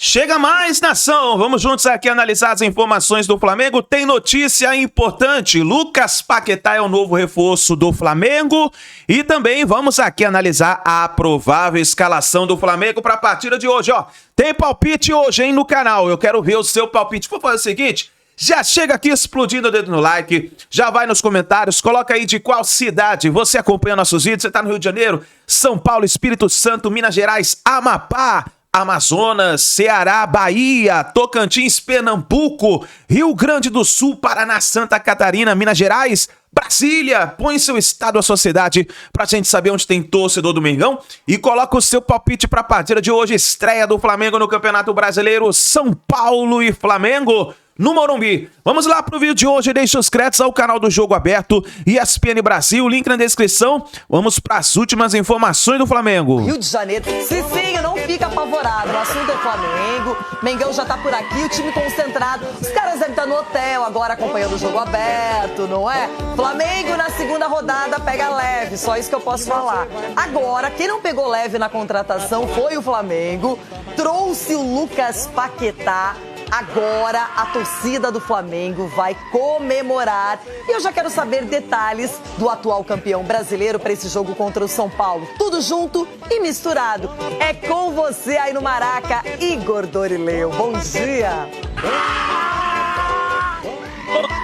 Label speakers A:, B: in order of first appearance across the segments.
A: Chega mais, nação! Vamos juntos aqui analisar as informações do Flamengo. Tem notícia importante. Lucas Paquetá é o novo reforço do Flamengo. E também vamos aqui analisar a provável escalação do Flamengo para a partida de hoje. Ó, tem palpite hoje, hein, no canal. Eu quero ver o seu palpite. Vou fazer o seguinte, já chega aqui explodindo o dedo no like, já vai nos comentários, coloca aí de qual cidade você acompanha nossos vídeos. Você tá no Rio de Janeiro, São Paulo, Espírito Santo, Minas Gerais, Amapá, Amazonas, Ceará, Bahia, Tocantins, Pernambuco, Rio Grande do Sul, Paraná, Santa Catarina, Minas Gerais, Brasília. Põe seu estado, a sua cidade, pra gente saber onde tem torcedor do Mengão. E coloca o seu palpite pra partida de hoje, estreia do Flamengo no Campeonato Brasileiro, São Paulo e Flamengo no Morumbi. Vamos lá pro vídeo de hoje, deixa os créditos ao canal do Jogo Aberto, ESPN Brasil, link na descrição. Vamos para as últimas informações do Flamengo.
B: Rio de Janeiro, Cicinho, não fica apavorado, o assunto é Flamengo, Mengão já tá por aqui, o time concentrado, os caras devem estar no hotel agora acompanhando o Jogo Aberto, não é? Flamengo na segunda rodada pega leve, só isso que eu posso falar. Agora, quem não pegou leve na contratação foi o Flamengo, trouxe o Lucas Paquetá. Agora a torcida do Flamengo vai comemorar. E eu já quero saber detalhes do atual campeão brasileiro para esse jogo contra o São Paulo. Tudo junto e misturado. É com você aí no Maraca, Igor Dorileu. Bom dia!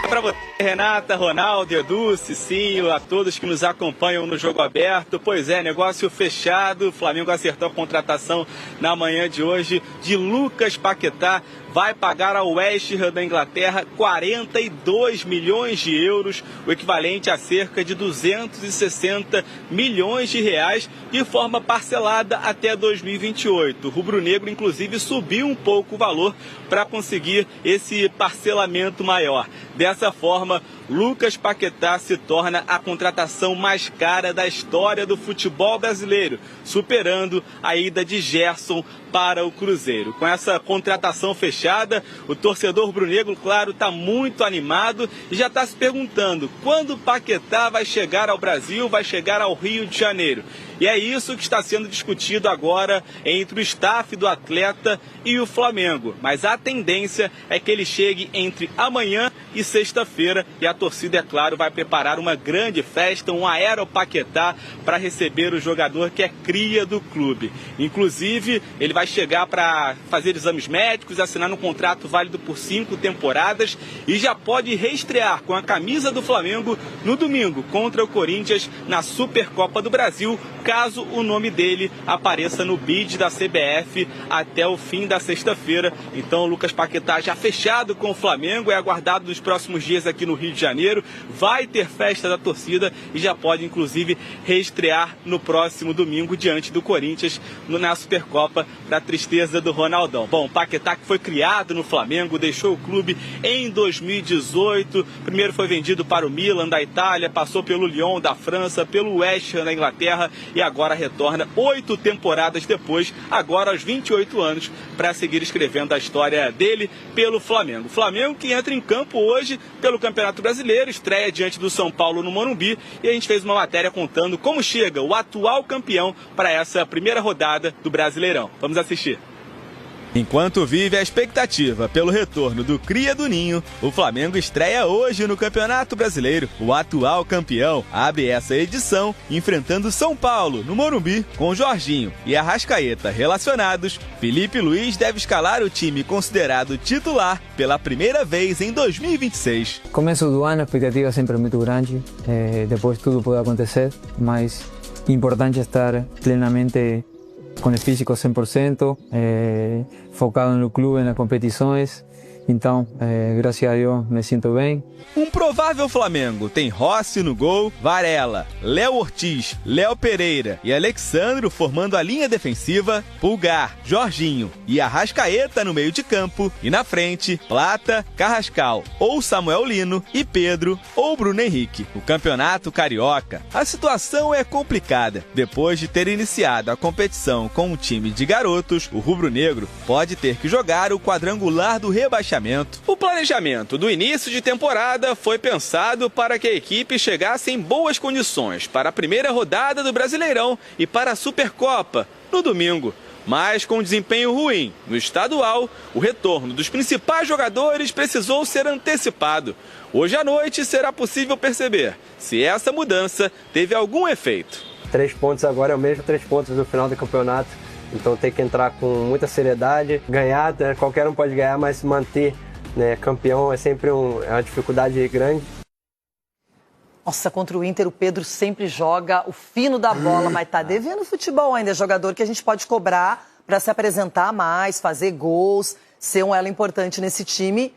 C: Para você, Renata, Ronaldo, Edu, Cicinho, a todos que nos acompanham no Jogo Aberto. Pois é, negócio fechado. O Flamengo acertou a contratação na manhã de hoje de Lucas Paquetá. Vai pagar ao West Ham da Inglaterra 42 milhões de euros, o equivalente a cerca de 260 milhões de reais, de forma parcelada até 2028. O rubro-negro, inclusive, subiu um pouco o valor para conseguir esse parcelamento maior. Dessa forma, Lucas Paquetá se torna a contratação mais cara da história do futebol brasileiro, superando a ida de Gerson para o Cruzeiro. Com essa contratação fechada, o torcedor rubro-negro, claro, está muito animado e já está se perguntando quando o Paquetá vai chegar ao Brasil, vai chegar ao Rio de Janeiro. E é isso que está sendo discutido agora entre o staff do atleta e o Flamengo. Mas a tendência é que ele chegue entre amanhã e sexta-feira. E a torcida, é claro, vai preparar uma grande festa, um Aeropaquetá, para receber o jogador que é cria do clube. Inclusive, ele vai chegar para fazer exames médicos, assinar um contrato válido por 5 temporadas e já pode reestrear com a camisa do Flamengo no domingo contra o Corinthians na Supercopa do Brasil, caso o nome dele apareça no bid da CBF até o fim da sexta-feira. Então, o Lucas Paquetá já fechado com o Flamengo, é aguardado nos próximos dias aqui no Rio de Janeiro, vai ter festa da torcida e já pode, inclusive, reestrear no próximo domingo diante do Corinthians na Supercopa, para tristeza do Ronaldão. Bom, o Paquetá, que foi criado no Flamengo, deixou o clube em 2018, primeiro foi vendido para o Milan da Itália, passou pelo Lyon da França, pelo West Ham da Inglaterra e agora retorna 8 temporadas depois, agora aos 28 anos, para seguir escrevendo a história dele pelo Flamengo. Flamengo que entra em campo hoje pelo Campeonato Brasileiro, estreia diante do São Paulo no Morumbi, e a gente fez uma matéria contando como chega o atual campeão para essa primeira rodada do Brasileirão. Vamos assistir. Enquanto vive a expectativa pelo retorno do Cria do Ninho, o Flamengo estreia hoje no Campeonato Brasileiro. O atual campeão abre essa edição enfrentando São Paulo, no Morumbi, com Jorginho e Arrascaeta relacionados. Felipe Luiz deve escalar o time considerado titular pela primeira vez em 2026.
D: Começo do ano, a expectativa sempre é muito grande, depois tudo pode acontecer, mas importante estar plenamente com o físico 100%, focado no clube, nas competições. Então, graças a Deus, me sinto bem.
C: Um provável Flamengo tem Rossi no gol, Varela, Léo Ortiz, Léo Pereira e Alexandro formando a linha defensiva, Pulgar, Jorginho e Arrascaeta no meio de campo e na frente, Plata, Carrascal ou Samuel Lino e Pedro ou Bruno Henrique. O Campeonato Carioca, a situação é complicada. Depois de ter iniciado a competição com um time de garotos, o rubro-negro pode ter que jogar o quadrangular do rebaixamento. O planejamento do início de temporada foi pensado para que a equipe chegasse em boas condições para a primeira rodada do Brasileirão e para a Supercopa no domingo. Mas com desempenho ruim no estadual, o retorno dos principais jogadores precisou ser antecipado. Hoje à noite será possível perceber se essa mudança teve algum efeito.
E: 3 pontos agora é o mesmo 3 pontos no final do campeonato, então tem que entrar com muita seriedade, ganhar, né? Qualquer um pode ganhar, mas se manter, né, campeão é sempre uma dificuldade grande.
B: Nossa, contra o Inter o Pedro sempre joga o fino da bola, mas tá devendo futebol ainda, é jogador que a gente pode cobrar para se apresentar mais, fazer gols, ser um elo importante nesse time.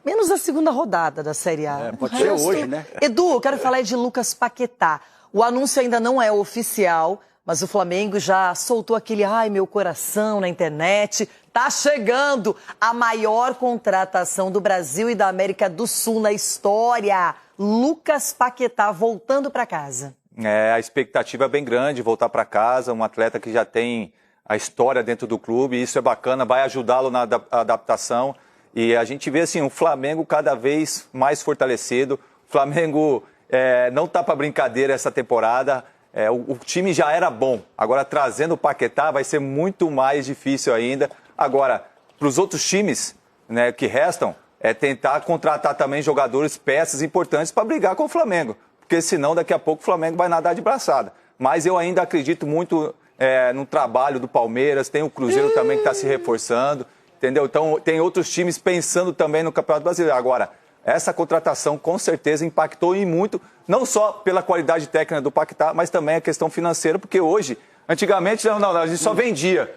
B: Menos a segunda rodada da Série A.
F: Pode ser hoje, né?
B: Edu, eu quero falar de Lucas Paquetá. O anúncio ainda não é oficial, mas o Flamengo já soltou aquele "ai, meu coração" na internet. Tá chegando a maior contratação do Brasil e da América do Sul na história. Lucas Paquetá voltando para casa.
G: A expectativa é bem grande, voltar para casa, um atleta que já tem a história dentro do clube, isso é bacana, vai ajudá-lo na adaptação. E a gente vê assim, o Flamengo cada vez mais fortalecido. O Flamengo não tá para brincadeira essa temporada. O time já era bom. Agora, trazendo o Paquetá, vai ser muito mais difícil ainda. Agora, para os outros times, né, que restam, tentar contratar também jogadores, peças importantes para brigar com o Flamengo. Porque senão, daqui a pouco, o Flamengo vai nadar de braçada. Mas eu ainda acredito muito no trabalho do Palmeiras. Tem o Cruzeiro também que está se reforçando. Entendeu? Então, tem outros times pensando também no Campeonato Brasileiro. Agora, essa contratação com certeza impactou e muito, não só pela qualidade técnica do Paquetá, mas também a questão financeira, porque hoje, antigamente, não, a gente só vendia.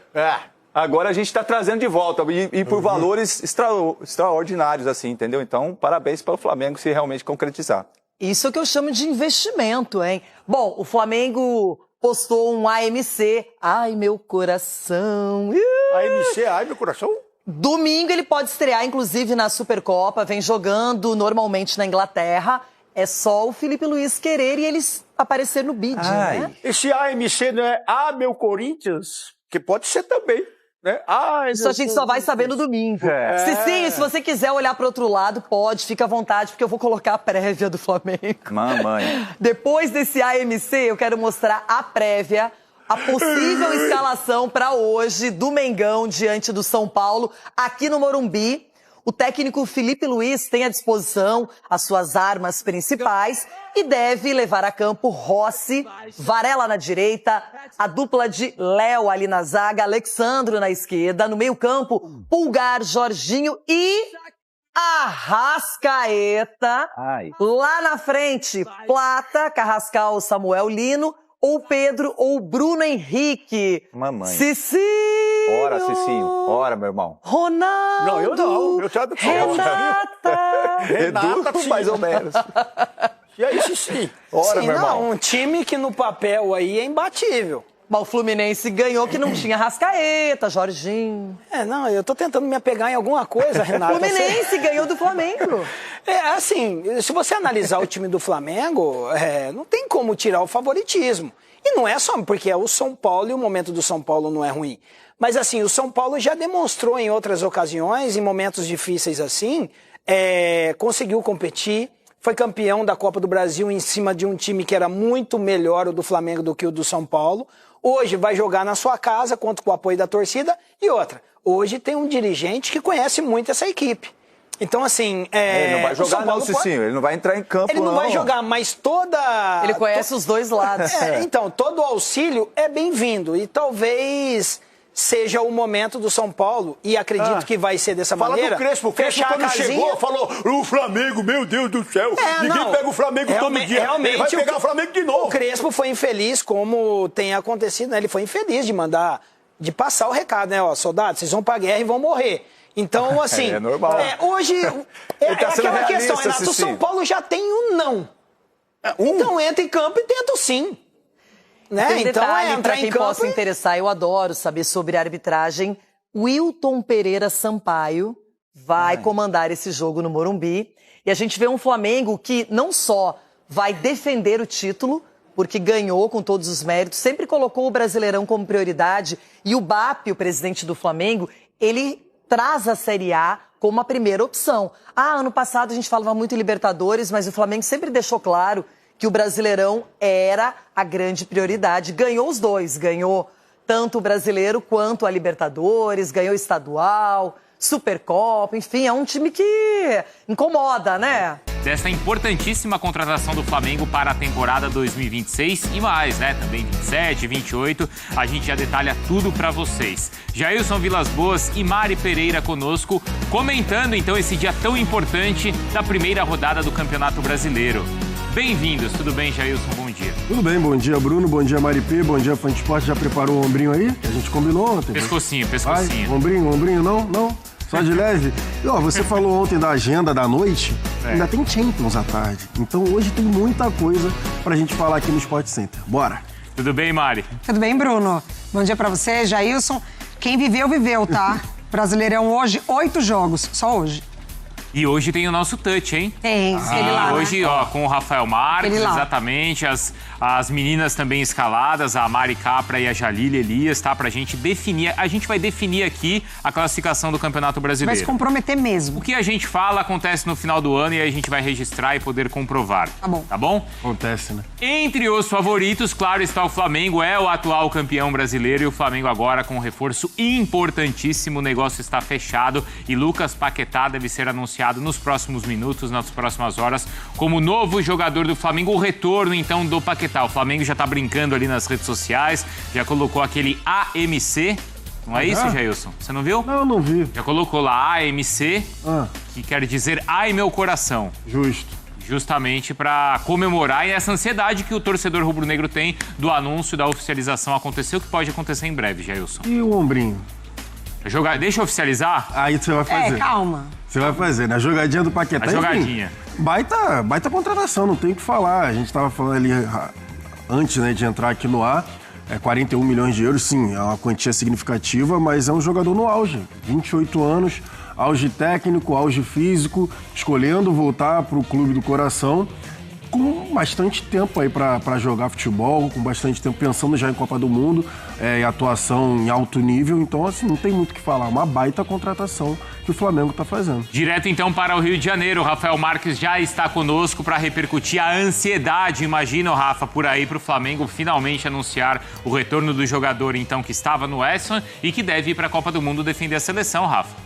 G: Agora a gente está trazendo de volta e por valores extraordinários, assim, entendeu? Então, parabéns para o Flamengo se realmente concretizar.
B: Isso é o que eu chamo de investimento, hein? Bom, o Flamengo postou um AMC. Ai, meu coração.
F: AMC, ai, meu coração?
B: Domingo ele pode estrear, inclusive, na Supercopa. Vem jogando normalmente na Inglaterra. É só o Felipe Luiz querer e eles aparecer no bid, né?
F: Esse AMC não é meu Corinthians? Que pode ser também, né?
B: Isso a gente só vai saber no domingo. Cicinho, se você quiser olhar para outro lado, pode, fica à vontade, porque eu vou colocar a prévia do Flamengo.
G: Mamãe.
B: Depois desse AMC, eu quero mostrar a prévia, a possível escalação para hoje do Mengão diante do São Paulo, aqui no Morumbi. O técnico Felipe Luiz tem à disposição as suas armas principais e deve levar a campo Rossi, Varela na direita, a dupla de Léo ali na zaga, Alexandro na esquerda, no meio-campo, Pulgar, Jorginho e Arrascaeta. Lá na frente, Plata, Carrascal, Samuel Lino, ou Pedro ou Bruno Henrique.
G: Mamãe.
B: Cicinho.
G: Ora, Cicinho. Ora, meu irmão.
B: Ronaldo.
F: Não, eu não. Eu já
B: Renata.
G: Edu, mais ou menos.
F: E aí, Cicinho?
G: Ora,
H: Sim,
G: meu irmão.
H: não, um time que no papel aí é imbatível.
B: Mas o Fluminense ganhou que não tinha Arrascaeta, Jorginho.
H: Não, eu tô tentando me apegar em alguma coisa,
B: O
H: Renato.
B: Fluminense ganhou do Flamengo.
H: Assim, se você analisar o time do Flamengo, não tem como tirar o favoritismo. E não é só porque é o São Paulo e o momento do São Paulo não é ruim. Mas assim, o São Paulo já demonstrou em outras ocasiões, em momentos difíceis assim, conseguiu competir, foi campeão da Copa do Brasil em cima de um time que era muito melhor o do Flamengo do que o do São Paulo. Hoje vai jogar na sua casa, conta com o apoio da torcida. E outra, hoje tem um dirigente que conhece muito essa equipe. Então, assim...
G: Ele não vai jogar não, Cicinho. Ele não vai entrar em campo,
H: Ele não vai jogar, mas toda...
B: Ele conhece os dois lados.
H: Então, todo auxílio é bem-vindo. E talvez seja o momento do São Paulo, e acredito que vai ser dessa maneira.
F: Fala do Crespo. O Crespo, quando chegou, falou: o Flamengo, meu Deus do céu. Ninguém pega o Flamengo todo dia. Ele vai pegar o Flamengo de novo.
H: O Crespo foi infeliz, como tem acontecido, né? Ele foi infeliz de passar o recado, né? Ó, soldados, vocês vão pra guerra e vão morrer. Então, assim...
G: É normal.
H: Hoje,
G: tá sendo
H: aquela
G: realista,
H: questão, Renato, o São Paulo já tem um não. Então entra em campo e tenta o sim. Né?
B: Tem
H: Então
B: detalhe,
H: entrar
B: pra quem
H: em campo
B: possa interessar, eu adoro saber sobre arbitragem. Wilton Pereira Sampaio vai comandar esse jogo no Morumbi. E a gente vê um Flamengo que não só vai defender o título, porque ganhou com todos os méritos, sempre colocou o Brasileirão como prioridade. E o BAP, o presidente do Flamengo, ele traz a Série A como a primeira opção. Ano passado a gente falava muito em Libertadores, mas o Flamengo sempre deixou claro que o Brasileirão era a grande prioridade. Ganhou os dois, ganhou tanto o brasileiro quanto a Libertadores, ganhou estadual, Supercopa, enfim, é um time que incomoda, né?
I: Desta importantíssima contratação do Flamengo para a temporada 2026 e mais, né? Também 27, 28, a gente já detalha tudo para vocês. Jailson Vilas Boas e Mari Pereira conosco, comentando então esse dia tão importante da primeira rodada do Campeonato Brasileiro. Bem-vindos, tudo bem, Jailson? Bom dia.
J: Tudo bem, bom dia, Bruno, bom dia, Mari P, bom dia, Fã de Esporte. Já preparou o ombrinho aí? Que a gente combinou ontem.
I: Pescocinho.
J: Vai, ombrinho, não? Só de leve? E, ó, você falou ontem da agenda da noite, ainda tem Champions à tarde. Então hoje tem muita coisa pra gente falar aqui no Sport Center. Bora!
I: Tudo bem, Mari?
K: Tudo bem, Bruno? Bom dia pra você, Jailson. Quem viveu, viveu, tá? Brasileirão hoje, 8 jogos, só hoje.
I: E hoje tem o nosso touch, hein?
K: Tem, aquele lá,
I: hoje,
K: né?
I: ó, com o Rafael Marques, exatamente, as meninas também escaladas, a Mari Capra e a Jalile Elias, tá? Pra gente definir, a gente vai definir aqui a classificação do Campeonato Brasileiro.
K: Vai se comprometer mesmo.
I: O que a gente fala acontece no final do ano e aí a gente vai registrar e poder comprovar.
K: Tá bom.
I: Tá bom?
J: Acontece, né?
I: Entre os favoritos, claro, está o Flamengo, é o atual campeão brasileiro e o Flamengo agora com um reforço importantíssimo, o negócio está fechado e Lucas Paquetá deve ser anunciado nos próximos minutos, nas próximas horas, como novo jogador do Flamengo. O retorno, então, do Paquetá. O Flamengo já tá brincando ali nas redes sociais, já colocou aquele AMC. Não é isso, Jailson? Você não viu?
J: Não, não vi.
I: Já colocou lá AMC, que quer dizer Ai Meu Coração.
J: Justo.
I: Justamente para comemorar essa ansiedade que o torcedor rubro-negro tem do anúncio da oficialização acontecer, o que pode acontecer em breve, Jailson.
J: E o ombrinho?
I: Deixa eu oficializar?
J: Aí você vai fazer.
K: Calma.
J: Você vai fazer, né? A jogadinha do Paquetá.
I: A jogadinha.
J: Enfim, baita contratação, não tem o que falar. A gente tava falando ali antes, né, de entrar aqui no ar. 41 milhões de euros, sim, é uma quantia significativa, mas é um jogador no auge. 28 anos, auge técnico, auge físico, escolhendo voltar pro clube do coração, com bastante tempo aí para jogar futebol, com bastante tempo pensando já em Copa do Mundo, e atuação em alto nível. Então, assim, não tem muito o que falar. Uma baita contratação que o Flamengo está fazendo.
I: Direto, então, para o Rio de Janeiro. O Rafael Marques já está conosco para repercutir a ansiedade, imagina, Rafa, por aí para o Flamengo finalmente anunciar o retorno do jogador, então, que estava no West Ham e que deve ir para a Copa do Mundo defender a seleção, Rafa.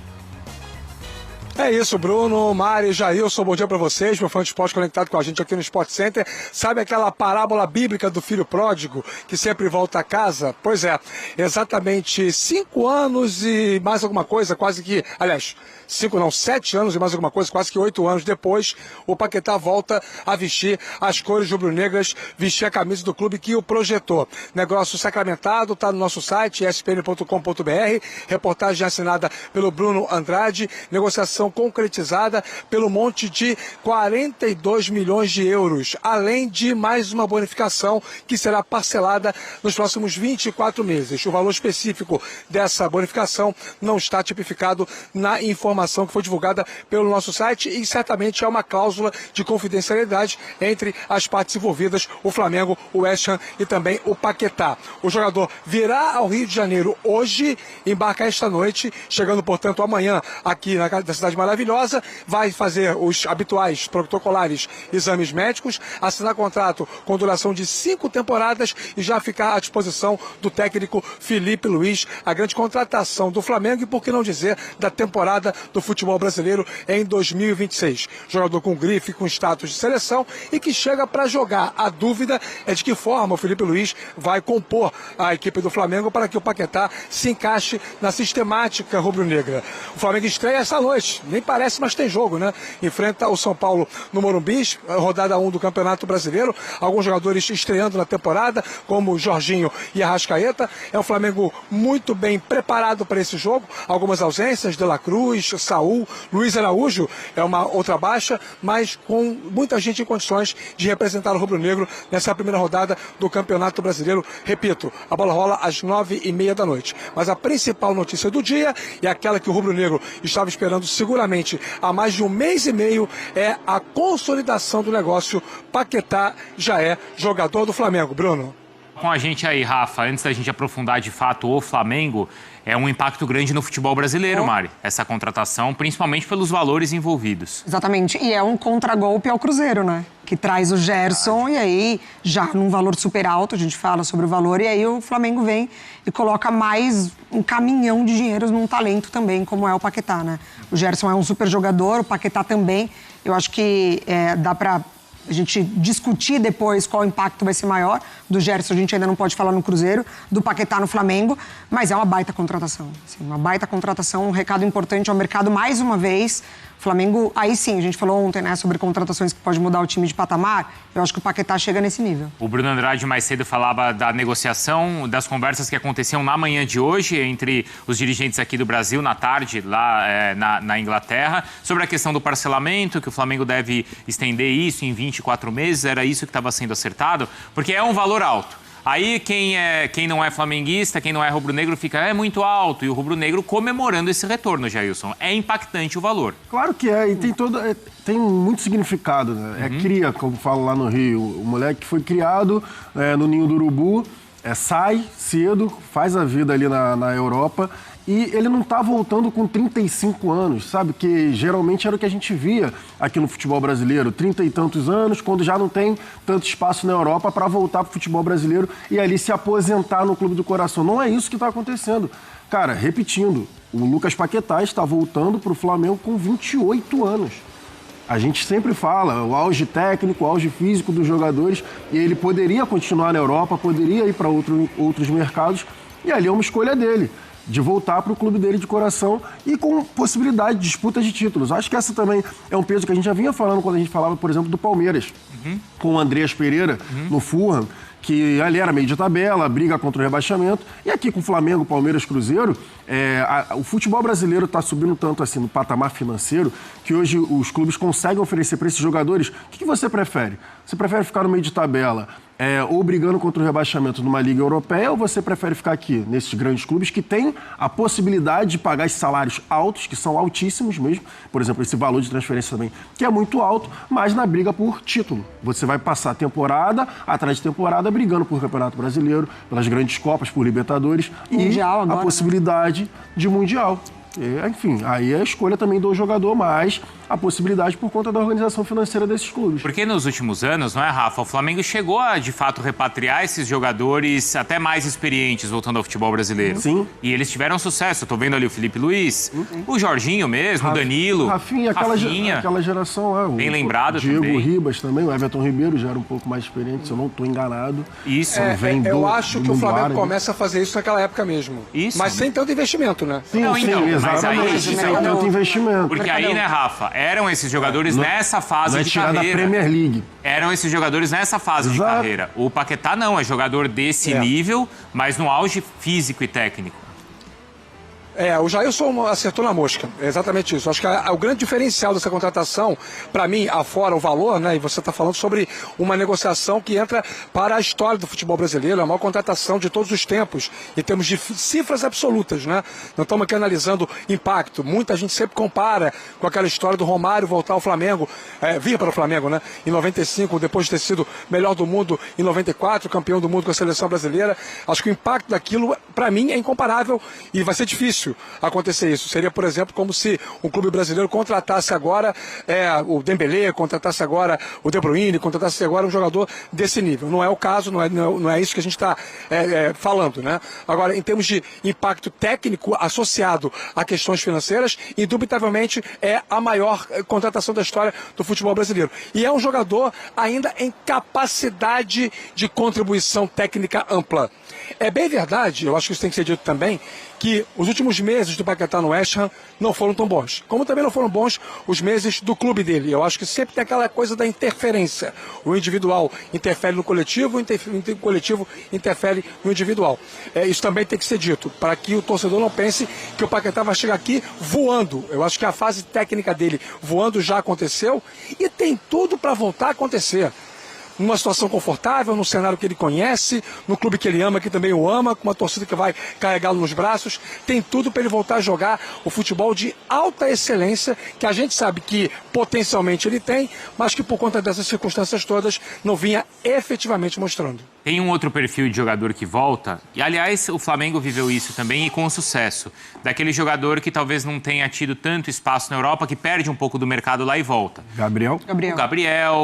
L: É isso, Bruno, Mari, Jailson, bom dia pra vocês, meu fã de esporte conectado com a gente aqui no Sport Center. Sabe aquela parábola bíblica do filho pródigo que sempre volta a casa? Pois é, exatamente 5 anos e mais alguma coisa, quase que, aliás, 7 anos e mais alguma coisa, quase que 8 anos depois, o Paquetá volta a vestir as cores rubro-negras, vestir a camisa do clube que o projetou. Negócio sacramentado, está no nosso site, espn.com.br, reportagem assinada pelo Bruno Andrade, negociação concretizada pelo monte de 42 milhões de euros, além de mais uma bonificação que será parcelada nos próximos 24 meses. O valor específico dessa bonificação não está tipificado na informação que foi divulgada pelo nosso site e certamente é uma cláusula de confidencialidade entre as partes envolvidas, o Flamengo, o West Ham e também o Paquetá. O jogador virá ao Rio de Janeiro hoje, embarca esta noite, chegando, portanto, amanhã aqui na cidade maravilhosa, vai fazer os habituais protocolares exames médicos, assinar contrato com duração de 5 temporadas e já ficar à disposição do técnico Felipe Luiz, a grande contratação do Flamengo e, por que não dizer, da temporada do futebol brasileiro em 2026. Jogador com grife, com status de seleção e que chega para jogar. A dúvida é de que forma o Felipe Luiz vai compor a equipe do Flamengo para que o Paquetá se encaixe na sistemática rubro-negra. O Flamengo estreia essa noite, nem parece, mas tem jogo, né? Enfrenta o São Paulo no Morumbi, rodada 1 do Campeonato Brasileiro. Alguns jogadores estreando na temporada, como Jorginho e Arrascaeta. É um Flamengo muito bem preparado para esse jogo. Algumas ausências, De La Cruz, Saúl, Luiz Araújo é uma outra baixa, mas com muita gente em condições de representar o rubro-negro nessa primeira rodada do Campeonato Brasileiro. Repito, a bola rola às 9h30 da noite. Mas a principal notícia do dia, e aquela que o rubro-negro estava esperando seguramente há mais de 1 mês e meio, é a consolidação do negócio. Paquetá já é jogador do Flamengo. Bruno.
I: Com a gente aí, Rafa, antes da gente aprofundar de fato o Flamengo, É um impacto grande no futebol brasileiro, Mari, essa contratação, principalmente pelos valores envolvidos.
K: Exatamente, e é um contragolpe ao Cruzeiro, né? Que traz o Gerson e aí, já num valor super alto, a gente fala sobre o valor, e aí o Flamengo vem e coloca mais um caminhão de dinheiros num talento também, como é o Paquetá, né? O Gerson é um super jogador, o Paquetá também. Eu acho que dá pra a gente discutir depois qual impacto vai ser maior. Do Gerson a gente ainda não pode falar no Cruzeiro, do Paquetá no Flamengo, mas é uma baita contratação. Assim, uma baita contratação, um recado importante ao mercado mais uma vez. O Flamengo, aí sim, a gente falou ontem, né, sobre contratações que pode mudar o time de patamar. Eu acho que o Paquetá chega nesse nível.
I: O Bruno Andrade mais cedo falava da negociação, das conversas que aconteciam na manhã de hoje entre os dirigentes aqui do Brasil, na tarde, lá na Inglaterra, sobre a questão do parcelamento, que o Flamengo deve estender isso em 24 meses, era isso que estava sendo acertado, porque é um valor alto. Aí quem não é flamenguista, quem não é rubro-negro, fica, é muito alto. E o rubro-negro comemorando esse retorno, Jailson. É impactante o valor.
J: Claro que é, e tem muito significado, né? É cria, como falo lá no Rio. O moleque foi criado no Ninho do Urubu, sai cedo, faz a vida ali na Europa. E ele não está voltando com 35 anos, sabe? Que geralmente era o que a gente via aqui no futebol brasileiro. 30 e tantos anos, quando já não tem tanto espaço na Europa para voltar para o futebol brasileiro e ali se aposentar no clube do coração. Não é isso que está acontecendo. Cara, repetindo, o Lucas Paquetá está voltando para o Flamengo com 28 anos. A gente sempre fala o auge técnico, o auge físico dos jogadores, e ele poderia continuar na Europa, poderia ir para outros mercados, e ali é uma escolha dele, de voltar para o clube dele de coração e com possibilidade de disputa de títulos. Acho que essa também é um peso que a gente já vinha falando quando a gente falava, por exemplo, do Palmeiras, com o Andreas Pereira no Fulham, que ali era meio de tabela, briga contra o rebaixamento. E aqui com o Flamengo, Palmeiras, Cruzeiro, o futebol brasileiro está subindo tanto assim no patamar financeiro que hoje os clubes conseguem oferecer para esses jogadores. O que você prefere? Você prefere ficar no meio de tabela ou brigando contra o rebaixamento numa liga europeia, ou você prefere ficar aqui nesses grandes clubes que têm a possibilidade de pagar esses salários altos, que são altíssimos mesmo, por exemplo, esse valor de transferência também, que é muito alto, mas na briga por título. Você vai passar temporada atrás de temporada brigando por Campeonato Brasileiro, pelas grandes Copas, por Libertadores
K: Mundial
J: e
K: agora,
J: a possibilidade de Mundial. Enfim, aí é a escolha também do jogador, mas a possibilidade por conta da organização financeira desses clubes.
I: Porque nos últimos anos, não é, Rafa? O Flamengo chegou a, de fato, repatriar esses jogadores até mais experientes, voltando ao futebol brasileiro.
J: Sim.
I: E eles tiveram sucesso. Eu tô vendo ali o Felipe Luiz, o Jorginho mesmo, o Danilo,
J: Rafinha, aquela geração.
I: Bem lembrado
J: Diego
I: também.
J: Ribas também, o Everton Ribeiro já era um pouco mais experiente, se eu não estou enganado.
I: Isso.
L: Eu acho que o Flamengo começa a fazer isso naquela época mesmo.
I: Isso.
L: Mas sem tanto investimento, né?
J: Sim, exatamente. Sem tanto investimento.
I: Porque aí, né, Rafa, eram esses jogadores nessa fase de carreira.
J: Da Premier League.
I: Eram esses jogadores nessa fase de carreira. O Paquetá não, é jogador desse nível, mas no auge físico e técnico.
L: O Jailson acertou na mosca, é exatamente isso. Acho que o grande diferencial dessa contratação, para mim, afora o valor, né? E você está falando sobre uma negociação que entra para a história do futebol brasileiro, é a maior contratação de todos os tempos, em termos de cifras absolutas, né? Não estamos aqui analisando impacto. Muita gente sempre compara com aquela história do Romário voltar ao Flamengo, vir para o Flamengo, né? Em 95, depois de ter sido melhor do mundo em 94, campeão do mundo com a seleção brasileira. Acho que o impacto daquilo, para mim, é incomparável e vai ser difícil acontecer isso. Seria, por exemplo, como se um clube brasileiro contratasse agora o Dembélé, contratasse agora o De Bruyne, contratasse agora um jogador desse nível. Não é o caso, não é isso que a gente está falando, né? Agora, em termos de impacto técnico associado a questões financeiras, indubitavelmente é a maior contratação da história do futebol brasileiro. E é um jogador ainda em capacidade de contribuição técnica ampla. É bem verdade, eu acho que isso tem que ser dito também, que os últimos meses do Paquetá no West Ham não foram tão bons. Como também não foram bons os meses do clube dele. Eu acho que sempre tem aquela coisa da interferência. O individual interfere no coletivo, o coletivo interfere no individual. Isso também tem que ser dito, para que o torcedor não pense que o Paquetá vai chegar aqui voando. Eu acho que a fase técnica dele voando já aconteceu e tem tudo para voltar a acontecer. Numa situação confortável, num cenário que ele conhece, no clube que ele ama, que também o ama, com uma torcida que vai carregá-lo nos braços, tem tudo para ele voltar a jogar o futebol de alta excelência, que a gente sabe que potencialmente ele tem, mas que por conta dessas circunstâncias todas não vinha efetivamente mostrando.
I: Tem um outro perfil de jogador que volta, e aliás o Flamengo viveu isso também e com sucesso, daquele jogador que talvez não tenha tido tanto espaço na Europa, que perde um pouco do mercado lá e volta.
J: Gabriel.
I: O Gabriel,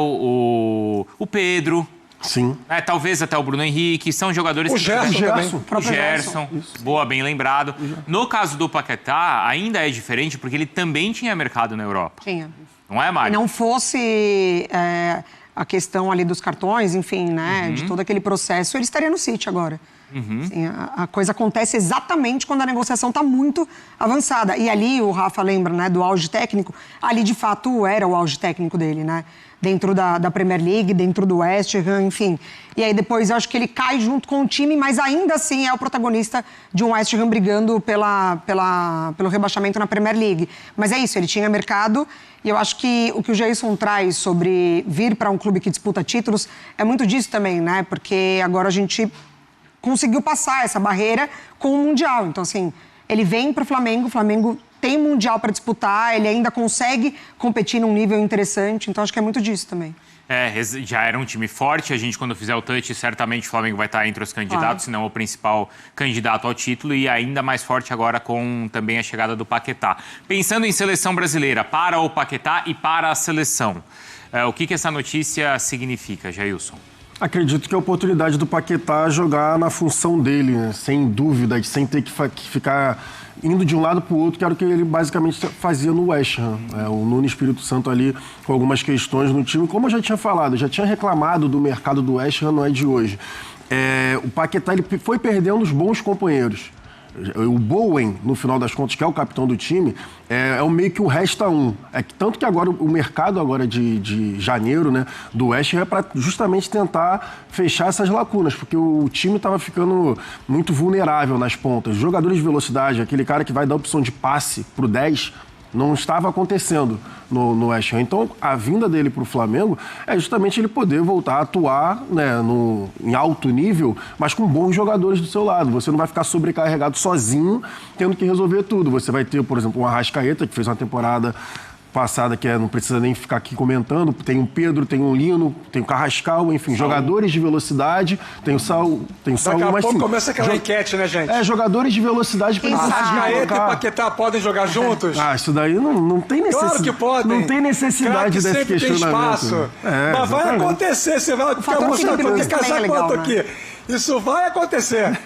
I: o Pedro.
J: Sim.
I: Talvez até o Bruno Henrique, são jogadores
L: o
I: que...
L: Gerson.
I: O Gerson, boa, bem lembrado. No caso do Paquetá, ainda é diferente, porque ele também tinha mercado na Europa.
K: Tinha.
I: Não é, Mário?
K: E não fosse a questão ali dos cartões, enfim, né, de todo aquele processo, ele estaria no City agora. Assim, a coisa acontece exatamente quando a negociação está muito avançada. E ali, o Rafa lembra, né, do auge técnico, ali de fato era o auge técnico dele, né? Dentro da Premier League, dentro do West Ham, enfim. E aí depois eu acho que ele cai junto com o time, mas ainda assim é o protagonista de um West Ham brigando pelo rebaixamento na Premier League. Mas é isso, ele tinha mercado e eu acho que o Jason traz sobre vir para um clube que disputa títulos é muito disso também, né? Porque agora a gente conseguiu passar essa barreira com o Mundial. Então, assim, ele vem para o Flamengo tem Mundial para disputar, ele ainda consegue competir num nível interessante, então acho que é muito disso também.
I: Já era um time forte, a gente quando fizer o touch, certamente o Flamengo vai estar entre os candidatos, se não o principal candidato ao título, e ainda mais forte agora com também a chegada do Paquetá. Pensando em seleção brasileira, para o Paquetá e para a seleção, o que essa notícia significa, Jailson?
J: Acredito que é a oportunidade do Paquetá jogar na função dele, né? Sem dúvida, sem ter que ficar indo de um lado para o outro, que era o que ele basicamente fazia no West Ham. O Nuno Espírito Santo ali com algumas questões no time. Como eu já tinha falado, eu já tinha reclamado do mercado do West Ham, não é de hoje. O Paquetá ele foi perdendo os bons companheiros. O Bowen, no final das contas, que é o capitão do time, é o meio que o resta um. Tanto que agora o mercado agora de janeiro, né, do West Ham é para justamente tentar fechar essas lacunas, porque o time estava ficando muito vulnerável nas pontas. Jogadores de velocidade, aquele cara que vai dar opção de passe pro 10, não estava acontecendo no West Ham. Então, a vinda dele para o Flamengo é justamente ele poder voltar a atuar, né, em alto nível, mas com bons jogadores do seu lado. Você não vai ficar sobrecarregado sozinho, tendo que resolver tudo. Você vai ter, por exemplo, um Arrascaeta, que fez uma temporada passada, que não precisa nem ficar aqui comentando. Tem o Pedro, tem o Lino, tem o Carrascal, enfim, jogadores de velocidade, tem o Saul,
L: Daqui a pouco assim, começa aquela enquete, né, gente?
J: Jogadores de velocidade para
L: Arrascaeta e Paquetá podem jogar juntos?
J: Isso daí não tem necessidade.
L: Claro que podem.
J: Não tem necessidade desse questionamento.
L: Tem espaço. Mas vai acontecer, você vai casar quanto aqui. Isso vai acontecer.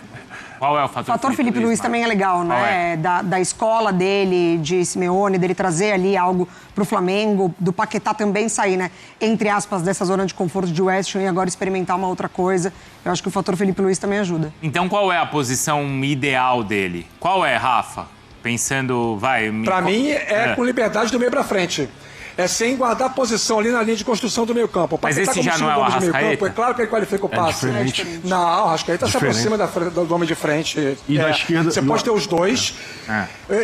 I: Qual é o
K: fator Felipe Luiz também é legal, né? Da escola dele, de Simeone, dele trazer ali algo pro Flamengo, do Paquetá também sair, né? Entre aspas, dessa zona de conforto de West Ham e agora experimentar uma outra coisa. Eu acho que o fator Felipe Luiz também ajuda.
I: Então, qual é a posição ideal dele? Qual é, Rafa? Pensando,
L: Pra mim, com liberdade do meio pra frente. Sem guardar posição ali na linha de construção do meio campo.
I: Mas esse já não é o Arrascaeta?
L: É claro que ele qualifica o passe. Não, o Arrascaeta se aproxima do homem de frente.
J: E da esquerda...
L: Você pode ter os dois.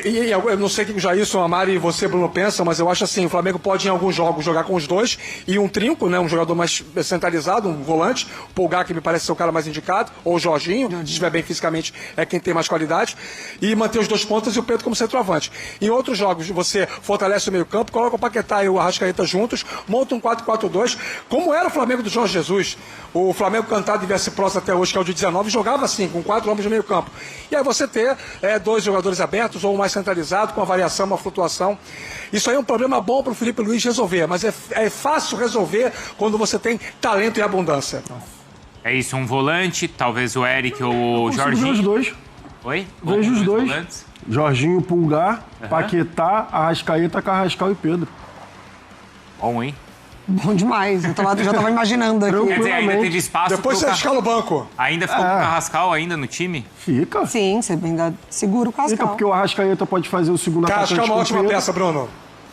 L: E eu não sei o que o Jailson, a Mari e você, Bruno, pensam, mas eu acho assim, o Flamengo pode em alguns jogos jogar com os dois e um trinco, né, um jogador mais centralizado, um volante, o Pulgar, que me parece ser o cara mais indicado, ou o Jorginho, se estiver bem fisicamente, é quem tem mais qualidade, e manter os dois pontas e o Pedro como centroavante. Em outros jogos, você fortalece o meio campo, coloca o Paquetá e o Arrascaeta juntos, monta um 4-4-2, como era o Flamengo do Jorge Jesus. O Flamengo cantado e viesse próximo até hoje, que é o de 19, jogava assim, com 4 homens no meio campo. E aí você ter 2 jogadores abertos ou mais centralizado, com uma variação, uma flutuação. Isso aí é um problema bom para o Felipe Luiz resolver, mas é fácil resolver quando você tem talento e abundância.
I: É isso, um volante, talvez o Eric ou o Jorginho.
J: Vejo os dois.
I: Oi?
J: Vejo os dois. Volantes. Jorginho, Pulgar, Paquetá, Arrascaeta, Carrascal e Pedro.
I: Bom, hein?
K: Bom demais. Eu já estava imaginando aqui.
I: Quer dizer, ainda teve espaço.
L: Depois você escala o banco.
I: Ainda ficou com o Carrascal ainda no time?
J: Fica.
K: Sim, você ainda segura o Carrascal.
J: Fica, porque o Arrascaeta pode fazer o segundo atacante.
L: Carrascal é uma ótima peça, Bruno.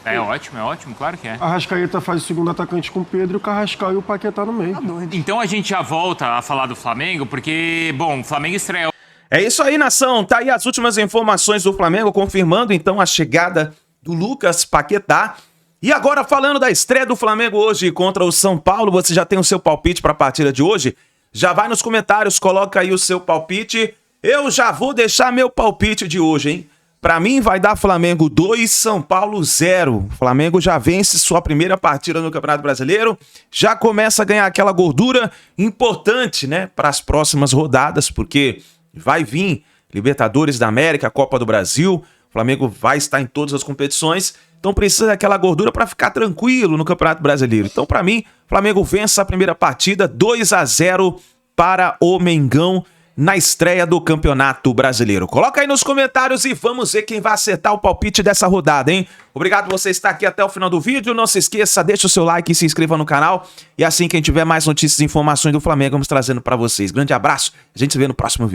I: É ótimo, claro que é.
J: A Arrascaeta faz o segundo atacante com o Pedro, o Carrascal e o Paquetá no meio.
K: Tá doido.
I: Então a gente já volta a falar do Flamengo, porque, bom, o Flamengo estreia...
A: É isso aí, nação. Tá aí as últimas informações do Flamengo, confirmando então a chegada do Lucas Paquetá. E agora, falando da estreia do Flamengo hoje contra o São Paulo, você já tem o seu palpite para a partida de hoje? Já vai nos comentários, coloca aí o seu palpite. Eu já vou deixar meu palpite de hoje, hein? Pra mim vai dar Flamengo 2, São Paulo 0. O Flamengo já vence sua primeira partida no Campeonato Brasileiro, já começa a ganhar aquela gordura importante, né, para as próximas rodadas, porque vai vir Libertadores da América, Copa do Brasil, o Flamengo vai estar em todas as competições, então precisa daquela gordura para ficar tranquilo no Campeonato Brasileiro. Então, para mim, o Flamengo vence a primeira partida 2-0 para o Mengão na estreia do Campeonato Brasileiro. Coloca aí nos comentários e vamos ver quem vai acertar o palpite dessa rodada, hein? Obrigado por você estar aqui até o final do vídeo. Não se esqueça, deixa o seu like e se inscreva no canal. E assim, quem tiver mais notícias e informações do Flamengo, vamos trazendo para vocês. Grande abraço, a gente se vê no próximo vídeo.